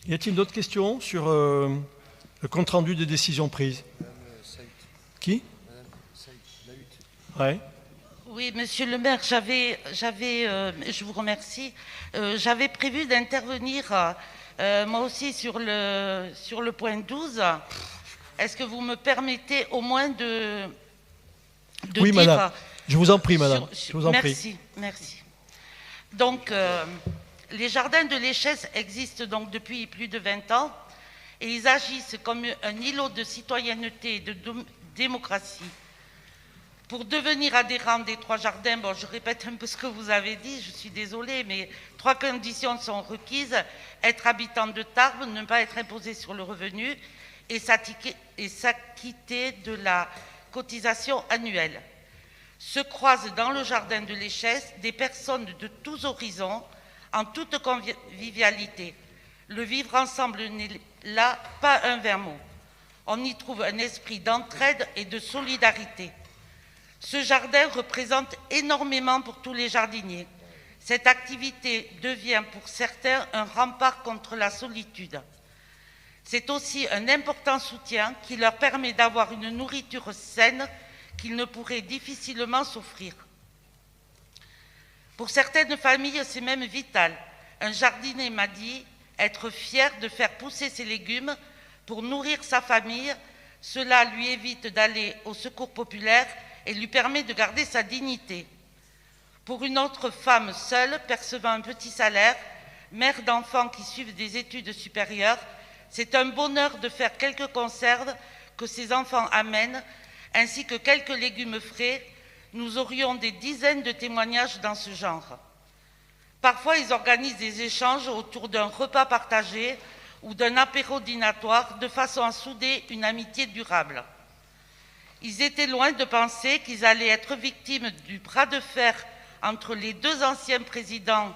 Y a-t-il d'autres questions sur le compte-rendu des décisions prises? Qui? Ouais. Oui, monsieur le maire, je vous remercie. J'avais prévu d'intervenir moi aussi sur le point 12. Est-ce que vous me permettez au moins de Oui, dire... madame. Je vous en prie, madame. Je vous en prie. Merci, merci. Donc, les jardins de l'Échesse existent donc depuis plus de 20 ans et ils agissent comme un îlot de citoyenneté et de démocratie. Pour devenir adhérent des trois jardins, bon, je répète un peu ce que vous avez dit, je suis désolée, mais 3 conditions sont requises. Être habitant de Tarbes, ne pas être imposé sur le revenu et s'acquitter de la cotisation annuelle. Se croisent dans le jardin de l'Échesse des personnes de tous horizons, en toute convivialité. Le vivre ensemble n'est là pas un vain mot. On y trouve un esprit d'entraide et de solidarité. Ce jardin représente énormément pour tous les jardiniers. Cette activité devient pour certains un rempart contre la solitude. C'est aussi un important soutien qui leur permet d'avoir une nourriture saine qu'ils ne pourraient difficilement s'offrir. Pour certaines familles, c'est même vital. Un jardinier m'a dit être fier de faire pousser ses légumes pour nourrir sa famille. Cela lui évite d'aller au secours populaire et lui permet de garder sa dignité. Pour une autre femme seule, percevant un petit salaire, mère d'enfants qui suivent des études supérieures, c'est un bonheur de faire quelques conserves que ses enfants amènent, ainsi que quelques légumes frais. Nous aurions des dizaines de témoignages dans ce genre. Parfois, ils organisent des échanges autour d'un repas partagé ou d'un apéro dînatoire de façon à souder une amitié durable. Ils étaient loin de penser qu'ils allaient être victimes du bras de fer entre les deux anciens présidents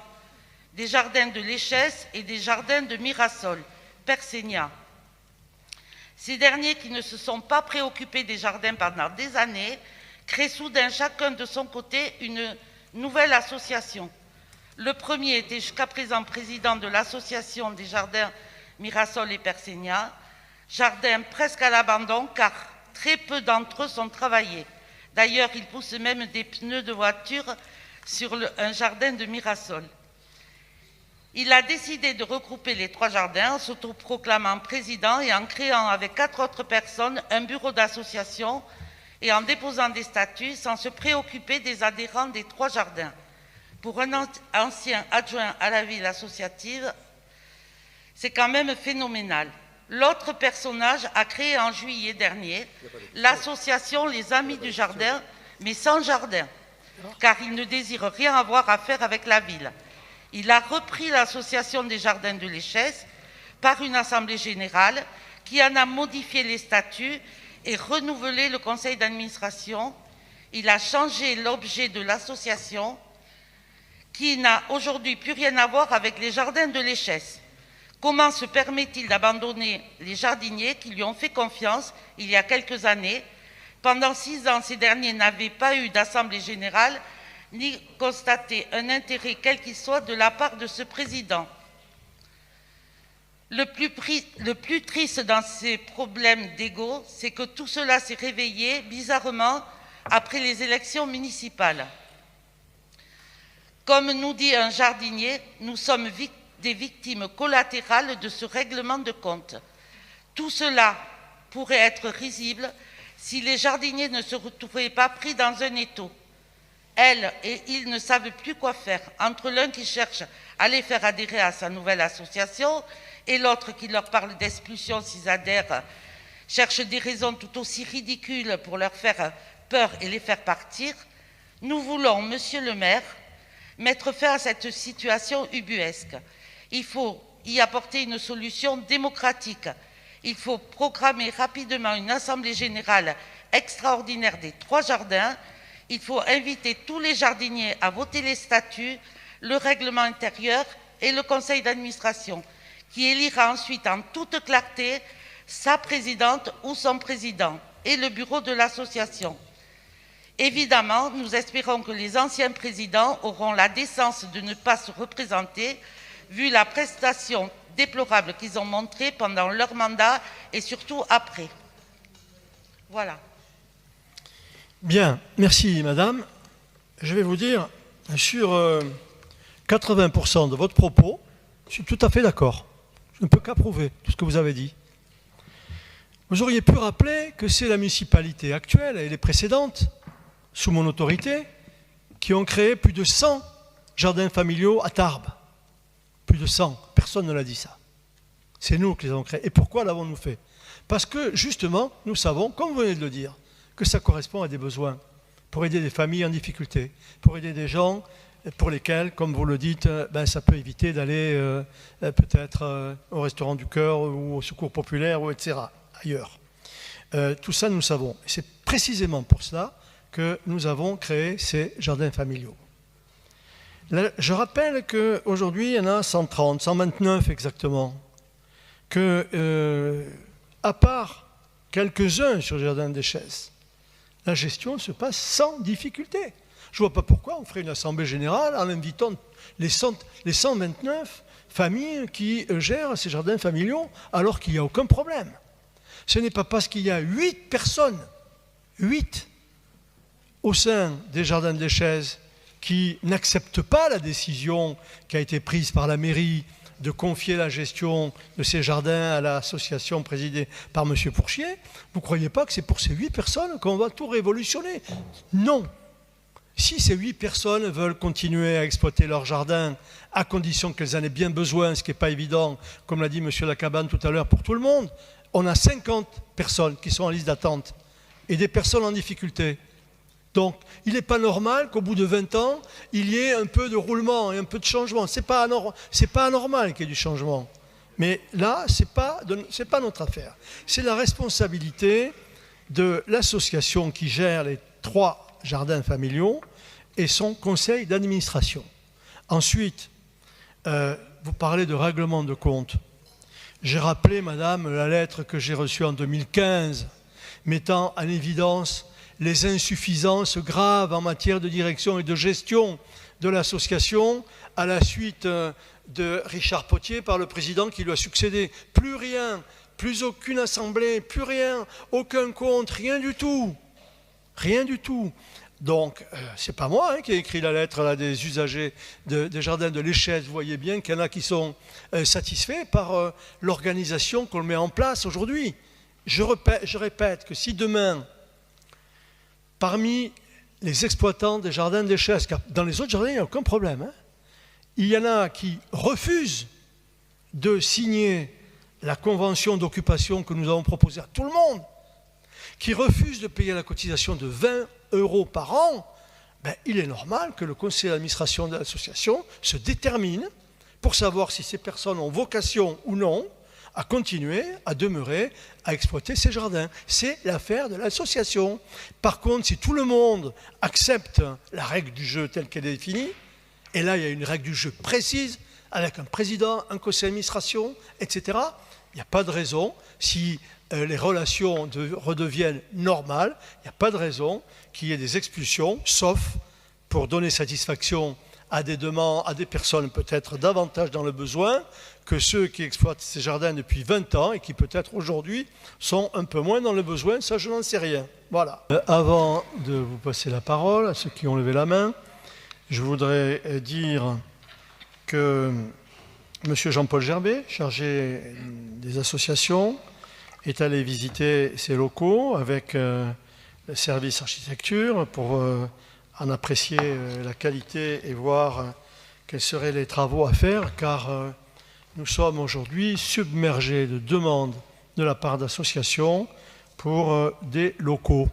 des jardins de l'Échesse et des jardins de Mirasol, Persénia. Ces derniers, qui ne se sont pas préoccupés des jardins pendant des années, créent soudain chacun de son côté une nouvelle association. Le premier était jusqu'à présent président de l'association des jardins Mirasol et Persénia, jardin presque à l'abandon car très peu d'entre eux sont travaillés. D'ailleurs, ils poussent même des pneus de voiture sur un jardin de Mirasol. Il a décidé de regrouper les trois jardins en s'autoproclamant président et en créant avec 4 autres personnes un bureau d'association et en déposant des statuts sans se préoccuper des adhérents des 3 jardins. Pour un ancien adjoint à la ville associative, c'est quand même phénoménal. L'autre personnage a créé en juillet dernier l'association Les Amis du Jardin, mais sans jardin, car il ne désire rien avoir à faire avec la ville. Il a repris l'association des jardins de l'Échesse par une assemblée générale qui en a modifié les statuts et renouvelé le conseil d'administration. Il a changé l'objet de l'association qui n'a aujourd'hui plus rien à voir avec les jardins de l'Échesse. Comment se permet-il d'abandonner les jardiniers qui lui ont fait confiance il y a quelques années? Pendant 6 ans, ces derniers n'avaient pas eu d'assemblée générale ni constaté un intérêt quel qu'il soit de la part de ce président. Le plus triste dans ces problèmes d'ego, c'est que tout cela s'est réveillé bizarrement après les élections municipales. Comme nous dit un jardinier, nous sommes des victimes collatérales de ce règlement de compte. Tout cela pourrait être risible si les jardiniers ne se retrouvaient pas pris dans un étau. Elles et ils ne savent plus quoi faire, entre l'un qui cherche à les faire adhérer à sa nouvelle association et l'autre qui leur parle d'expulsion s'ils adhèrent, cherche des raisons tout aussi ridicules pour leur faire peur et les faire partir. Nous voulons, monsieur le maire, mettre fin à cette situation ubuesque. Il faut y apporter une solution démocratique. Il faut programmer rapidement une assemblée générale extraordinaire des 3 jardins. Il faut inviter tous les jardiniers à voter les statuts, le règlement intérieur et le conseil d'administration, qui élira ensuite en toute clarté sa présidente ou son président et le bureau de l'association. Évidemment, nous espérons que les anciens présidents auront la décence de ne pas se représenter, vu la prestation déplorable qu'ils ont montrée pendant leur mandat et surtout après. Voilà. Bien, merci madame. Je vais vous dire, sur 80% de votre propos, je suis tout à fait d'accord. Je ne peux qu'approuver tout ce que vous avez dit. Vous auriez pu rappeler que c'est la municipalité actuelle et les précédentes, sous mon autorité, qui ont créé plus de 100 jardins familiaux à Tarbes. Plus de 100. Personne ne l'a dit ça. C'est nous qui les avons créés. Et pourquoi l'avons-nous fait? Parce que, justement, nous savons, comme vous venez de le dire, que ça correspond à des besoins, pour aider des familles en difficulté, pour aider des gens pour lesquels, comme vous le dites, ça peut éviter d'aller peut-être au restaurant du cœur ou au secours populaire, ou etc., ailleurs. Tout ça, nous savons. Et c'est précisément pour cela que nous avons créé ces jardins familiaux. Là, je rappelle qu'aujourd'hui, il y en a 130, 129 exactement, que, à part quelques-uns sur le jardin des Chaises, la gestion se passe sans difficulté. Je ne vois pas pourquoi on ferait une assemblée générale en invitant les 129 familles qui gèrent ces jardins familiaux alors qu'il n'y a aucun problème. Ce n'est pas parce qu'il y a 8 personnes, 8, au sein des jardins des Chaises qui n'acceptent pas la décision qui a été prise par la mairie de confier la gestion de ces jardins à l'association présidée par M. Pourchier. Vous ne croyez pas que c'est pour ces 8 personnes qu'on va tout révolutionner? Non. Si ces 8 personnes veulent continuer à exploiter leur jardin, à condition qu'elles en aient bien besoin, ce qui n'est pas évident, comme l'a dit M. Lacabane tout à l'heure, pour tout le monde, on a 50 personnes qui sont en liste d'attente et des personnes en difficulté. Donc, il n'est pas normal qu'au bout de 20 ans, il y ait un peu de roulement et un peu de changement. Ce n'est pas anormal qu'il y ait du changement. Mais là, ce n'est pas notre affaire. C'est la responsabilité de l'association qui gère les 3 jardins familiaux et son conseil d'administration. Ensuite, vous parlez de règlement de compte. J'ai rappelé, madame, la lettre que j'ai reçue en 2015, mettant en évidence les insuffisances graves en matière de direction et de gestion de l'association à la suite de Richard Potier par le président qui lui a succédé. Plus rien, plus aucune assemblée, plus rien, aucun compte, rien du tout. Rien du tout. Donc, c'est pas moi qui ai écrit la lettre là, des usagers des jardins de l'Échèze. Vous voyez bien qu'il y en a qui sont satisfaits par l'organisation qu'on met en place aujourd'hui. Je répète que si demain, parmi les exploitants des jardins d'Échèze, car dans les autres jardins, il n'y a aucun problème, il y en a qui refusent de signer la convention d'occupation que nous avons proposée à tout le monde, qui refusent de payer la cotisation de 20 € par an, il est normal que le conseil d'administration de l'association se détermine pour savoir si ces personnes ont vocation ou non à continuer, à demeurer, à exploiter ces jardins. C'est l'affaire de l'association. Par contre, si tout le monde accepte la règle du jeu telle qu'elle est définie, et là il y a une règle du jeu précise, avec un président, un conseil d'administration, etc., il n'y a pas de raison, si les relations redeviennent normales, il n'y a pas de raison qu'il y ait des expulsions, sauf pour donner satisfaction à des demandes, à des personnes peut-être davantage dans le besoin que ceux qui exploitent ces jardins depuis 20 ans et qui peut-être aujourd'hui sont un peu moins dans le besoin, ça je n'en sais rien. Voilà. Avant de vous passer la parole à ceux qui ont levé la main, je voudrais dire que M. Jean-Paul Gerbet, chargé des associations, est allé visiter ces locaux avec le service architecture pour en apprécier la qualité et voir quels seraient les travaux à faire, car nous sommes aujourd'hui submergés de demandes de la part d'associations pour des locaux.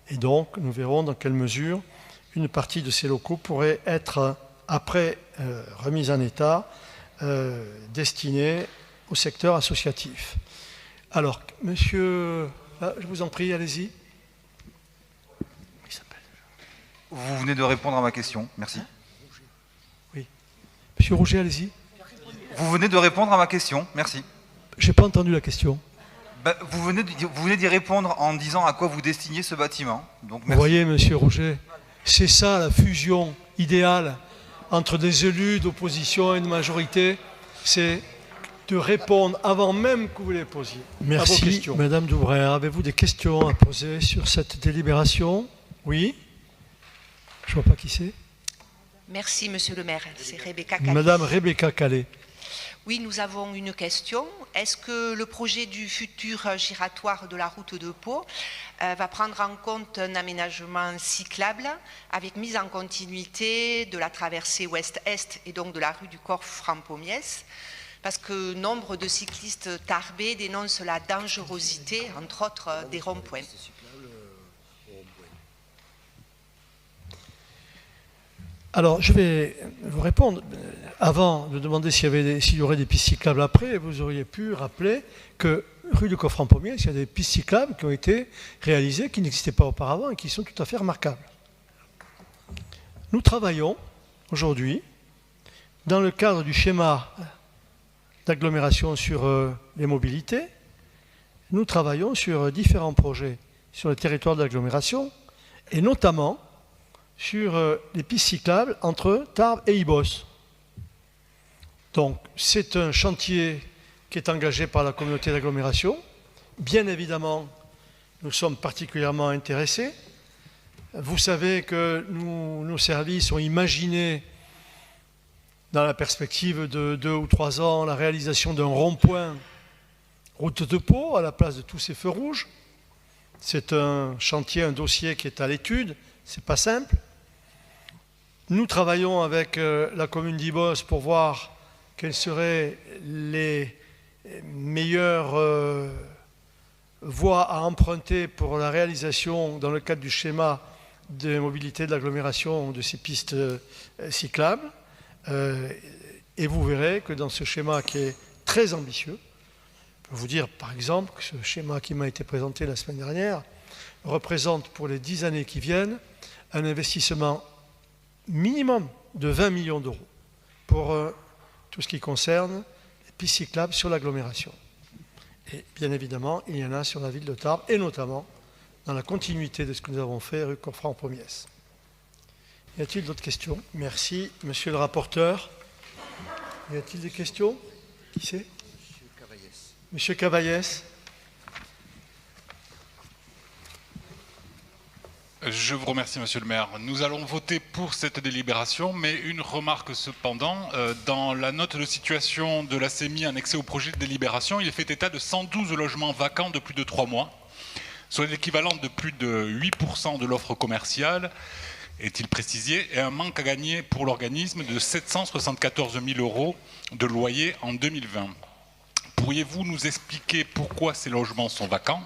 Et donc, nous verrons dans quelle mesure une partie de ces locaux pourrait être, après remise en état, destinée au secteur associatif. Alors, monsieur, je vous en prie, allez-y. Vous venez de répondre à ma question, merci. Oui. Monsieur Rouget, allez-y. Vous venez de répondre à ma question, merci. Je n'ai pas entendu la question. Vous venez d'y répondre en disant à quoi vous destiniez ce bâtiment. Donc, merci. Vous voyez, monsieur Rouget, c'est ça la fusion idéale entre des élus d'opposition et de majorité. c'est de répondre avant même que vous les posiez à vos Merci, questions. Madame Doubrère. Avez-vous des questions à poser sur cette délibération? Oui. Je ne vois pas qui c'est. Merci, Monsieur le maire. C'est Rebecca Calais. Madame Rebecca Calais. Oui, nous avons une question. Est-ce que le projet du futur giratoire de la route de Pau va prendre en compte un aménagement cyclable avec mise en continuité de la traversée ouest-est et donc de la rue du Corps-Franc-Pommiès? Parce que nombre de cyclistes tarbés dénoncent la dangerosité, entre autres, des ronds-points. Alors, je vais vous répondre. Avant de demander s'il y aurait des pistes cyclables après, vous auriez pu rappeler que rue du Coffre-en-Pommier, il y a des pistes cyclables qui ont été réalisées, qui n'existaient pas auparavant et qui sont tout à fait remarquables. Nous travaillons aujourd'hui, dans le cadre du schéma d'agglomération sur les mobilités, nous travaillons sur différents projets sur le territoire de l'agglomération et notamment sur les pistes cyclables entre Tarbes et Ibos. Donc c'est un chantier qui est engagé par la communauté d'agglomération. Bien évidemment, nous sommes particulièrement intéressés. Vous savez que nos services ont imaginé, dans la perspective de 2 ou 3 ans, la réalisation d'un rond-point route de Pau à la place de tous ces feux rouges. C'est un chantier, un dossier qui est à l'étude, c'est pas simple. Nous travaillons avec la commune d'Ibos pour voir quelles seraient les meilleures voies à emprunter pour la réalisation, dans le cadre du schéma de mobilité de l'agglomération, de ces pistes cyclables. Et vous verrez que dans ce schéma qui est très ambitieux, je peux vous dire par exemple que ce schéma qui m'a été présenté la semaine dernière représente pour les 10 années qui viennent un investissement minimum de 20 millions d'euros pour tout ce qui concerne les pistes cyclables sur l'agglomération. Et bien évidemment, il y en a sur la ville de Tarbes et notamment dans la continuité de ce que nous avons fait rue Corfran-Pommiès. Y a-t-il d'autres questions? Merci, monsieur le rapporteur. Y a-t-il des questions? Qui c'est? Monsieur Cavaillès. Je vous remercie, monsieur le maire. Nous allons voter pour cette délibération, mais une remarque cependant. Dans la note de situation de la CEMI annexée au projet de délibération, il est fait état de 112 logements vacants de plus de 3 mois, soit l'équivalent de plus de 8% de l'offre commerciale, est-il précisé, et un manque à gagner pour l'organisme de 774 000 euros de loyer en 2020. Pourriez-vous nous expliquer pourquoi ces logements sont vacants?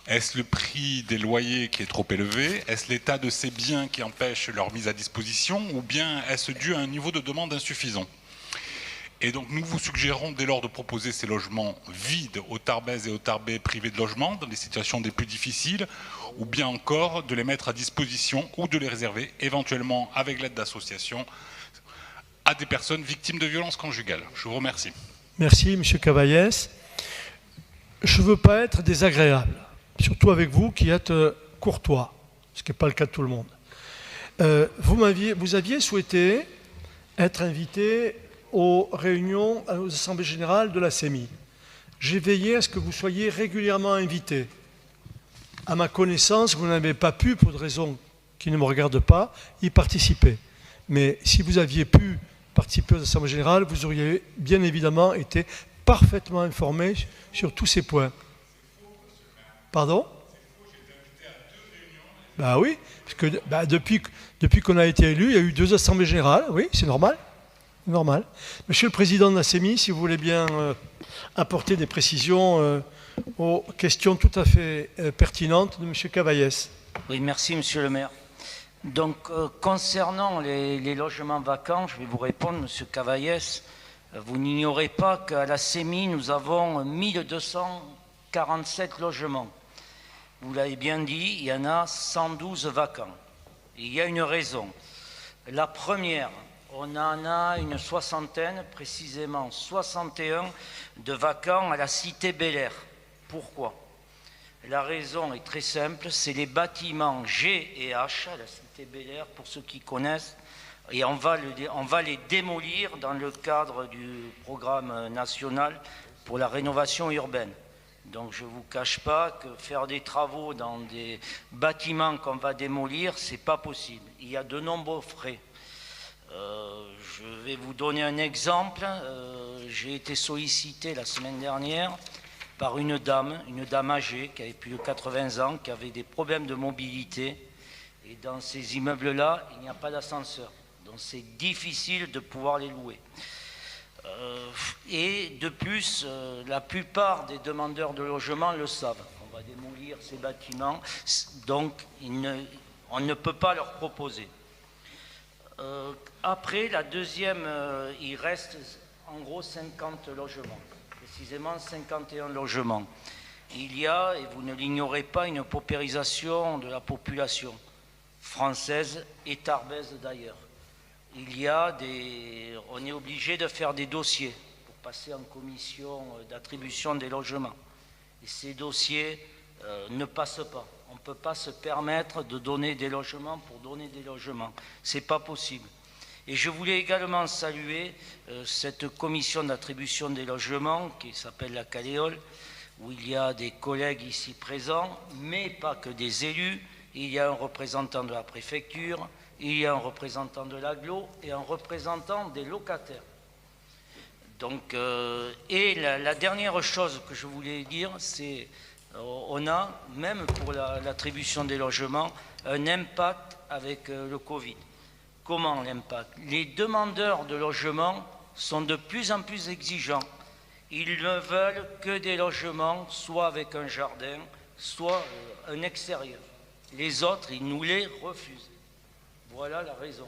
Est-ce le prix des loyers qui est trop élevé? Est-ce l'état de ces biens qui empêche leur mise à disposition? Ou bien est-ce dû à un niveau de demande insuffisant? Et donc nous vous suggérons dès lors de proposer ces logements vides aux Tarbaises et aux Tarbais privés de logement dans les situations les plus difficiles, ou bien encore de les mettre à disposition ou de les réserver éventuellement avec l'aide d'associations à des personnes victimes de violences conjugales. Je vous remercie. Merci, M. Cavaillès. Je ne veux pas être désagréable, surtout avec vous qui êtes courtois, ce qui n'est pas le cas de tout le monde. Vous aviez souhaité être invité aux réunions, aux assemblées générales de la CEMI. J'ai veillé à ce que vous soyez régulièrement invité. À ma connaissance, vous n'avez pas pu, pour des raisons qui ne me regardent pas, y participer. Mais si vous aviez pu participer aux assemblées générales, vous auriez bien évidemment été parfaitement informé sur tous ces points. Pardon? Ben oui, parce que depuis qu'on a été élu, il y a eu 2 assemblées générales, oui, c'est normal. Normal. Monsieur le Président de la CEMI, si vous voulez bien apporter des précisions aux questions tout à fait pertinentes de Monsieur Cavaillès. Oui, merci Monsieur le maire. Donc, concernant les logements vacants, je vais vous répondre, Monsieur Cavaillès. Vous n'ignorez pas qu'à la CEMI, nous avons 1247 logements. Vous l'avez bien dit, il y en a 112 vacants. Et il y a une raison. La première, on en a une soixantaine, précisément 61, de vacants à la cité Bel Air. Pourquoi? La raison est très simple, c'est les bâtiments G et H à la cité Bel-Air, pour ceux qui connaissent, et on va les démolir dans le cadre du programme national pour la rénovation urbaine. Donc je ne vous cache pas que faire des travaux dans des bâtiments qu'on va démolir, ce n'est pas possible. Il y a de nombreux frais. Je vais vous donner un exemple. J'ai été sollicité la semaine dernière par une dame âgée qui avait plus de 80 ans, qui avait des problèmes de mobilité. Et dans ces immeubles-là, il n'y a pas d'ascenseur. Donc c'est difficile de pouvoir les louer. Et de plus, la plupart des demandeurs de logement le savent. On va démolir ces bâtiments, donc on ne peut pas leur proposer. Après, la deuxième, il reste en gros 50 logements, précisément 51 logements. Il y a, et vous ne l'ignorez pas, une paupérisation de la population française et tarbaise d'ailleurs. On est obligé de faire des dossiers pour passer en commission d'attribution des logements. Et ces dossiers ne passent pas. On ne peut pas se permettre de donner des logements pour donner des logements. Ce n'est pas possible. Et je voulais également saluer cette commission d'attribution des logements qui s'appelle la Caléole, où il y a des collègues ici présents, mais pas que des élus. Il y a un représentant de la préfecture, il y a un représentant de l'agglo et un représentant des locataires. Donc, et la dernière chose que je voulais dire, c'est on a, même pour l'attribution des logements, un impact avec le Covid. Comment l'impact? Les demandeurs de logements sont de plus en plus exigeants. Ils ne veulent que des logements, soit avec un jardin, soit un extérieur. Les autres, ils nous les refusent. Voilà la raison.